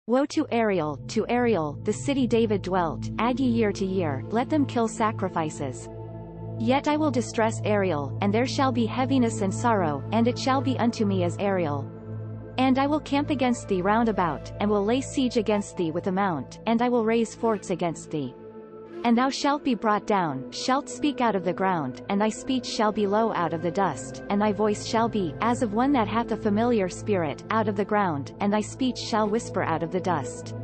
Woe to Ariel, the city David dwelt, add ye year to year, let them kill sacrifices. Yet I will distress Ariel, and there shall be heaviness and sorrow, and it shall be unto me as Ariel. And I will camp against thee round about, and will lay siege against thee with a mount, and I will raise forts against thee. And thou shalt be brought down, shalt speak out of the ground, and thy speech shall be low out of the dust, and thy voice shall be, as of one that hath a familiar spirit, out of the ground, and thy speech shall whisper out of the dust.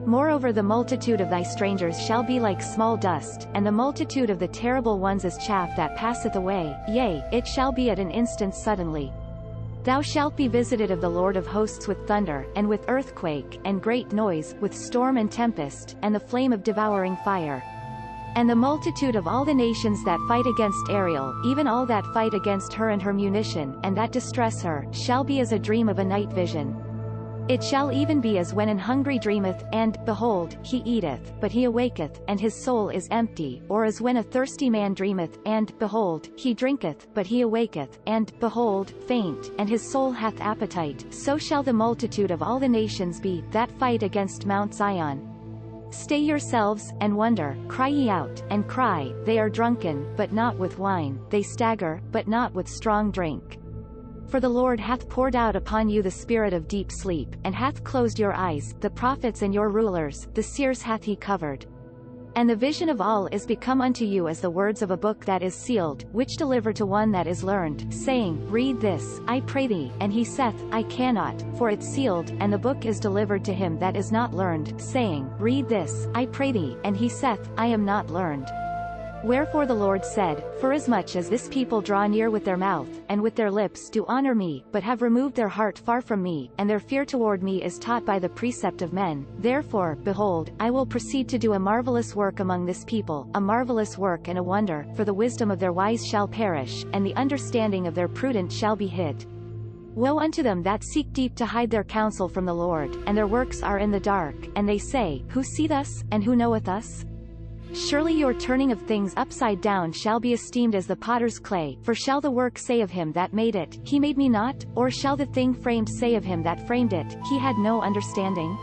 Moreover the multitude of thy strangers shall be like small dust, and the multitude of the terrible ones as chaff that passeth away, yea, it shall be at an instant suddenly. Thou shalt be visited of the Lord of hosts with thunder, and with earthquake, and great noise, with storm and tempest, and the flame of devouring fire. And the multitude of all the nations that fight against Ariel, even all that fight against her and her munition, and that distress her, shall be as a dream of a night vision. It shall even be as when an hungry dreameth, and, behold, he eateth, but he awaketh, and his soul is empty, or as when a thirsty man dreameth, and, behold, he drinketh, but he awaketh, and, behold, faint, and his soul hath appetite. So shall the multitude of all the nations be, that fight against Mount Zion. Stay yourselves, and wonder, cry ye out, and cry, they are drunken, but not with wine, they stagger, but not with strong drink. For the Lord hath poured out upon you the spirit of deep sleep, and hath closed your eyes, the prophets and your rulers, the seers hath he covered. And the vision of all is become unto you as the words of a book that is sealed, which deliver to one that is learned, saying, Read this, I pray thee, and he saith, I cannot, for it's sealed, and the book is delivered to him that is not learned, saying, Read this, I pray thee, and he saith, I am not learned. Wherefore the Lord said, Forasmuch as this people draw near with their mouth, and with their lips do honor me, but have removed their heart far from me, and their fear toward me is taught by the precept of men, therefore, behold, I will proceed to do a marvellous work among this people, a marvellous work and a wonder, for the wisdom of their wise shall perish, and the understanding of their prudent shall be hid. Woe unto them that seek deep to hide their counsel from the Lord, and their works are in the dark, and they say, Who seeth us, and who knoweth us? Surely your turning of things upside down shall be esteemed as the potter's clay, for shall the work say of him that made it, He made me not, or shall the thing framed say of him that framed it, He had no understanding?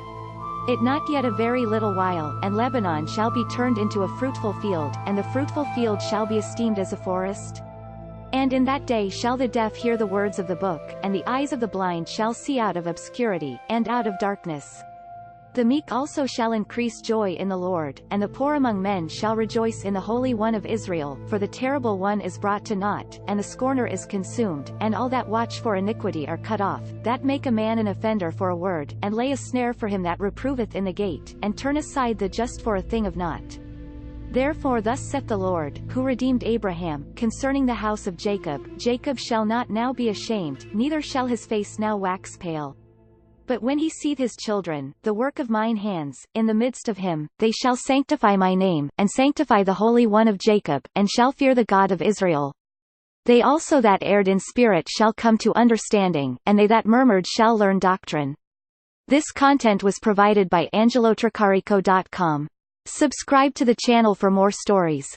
It not yet a very little while, and Lebanon shall be turned into a fruitful field, and the fruitful field shall be esteemed as a forest? And in that day shall the deaf hear the words of the book, and the eyes of the blind shall see out of obscurity, and out of darkness. The meek also shall increase joy in the Lord, and the poor among men shall rejoice in the Holy One of Israel, for the terrible one is brought to naught, and the scorner is consumed, and all that watch for iniquity are cut off, that make a man an offender for a word, and lay a snare for him that reproveth in the gate, and turn aside the just for a thing of naught. Therefore thus saith the Lord, who redeemed Abraham, concerning the house of Jacob, Jacob shall not now be ashamed, neither shall his face now wax pale. But when he seeth his children, the work of mine hands, in the midst of him, they shall sanctify my name, and sanctify the Holy One of Jacob, and shall fear the God of Israel. They also that erred in spirit shall come to understanding, and they that murmured shall learn doctrine. This content was provided by angelotricarico.com. Subscribe to the channel for more stories.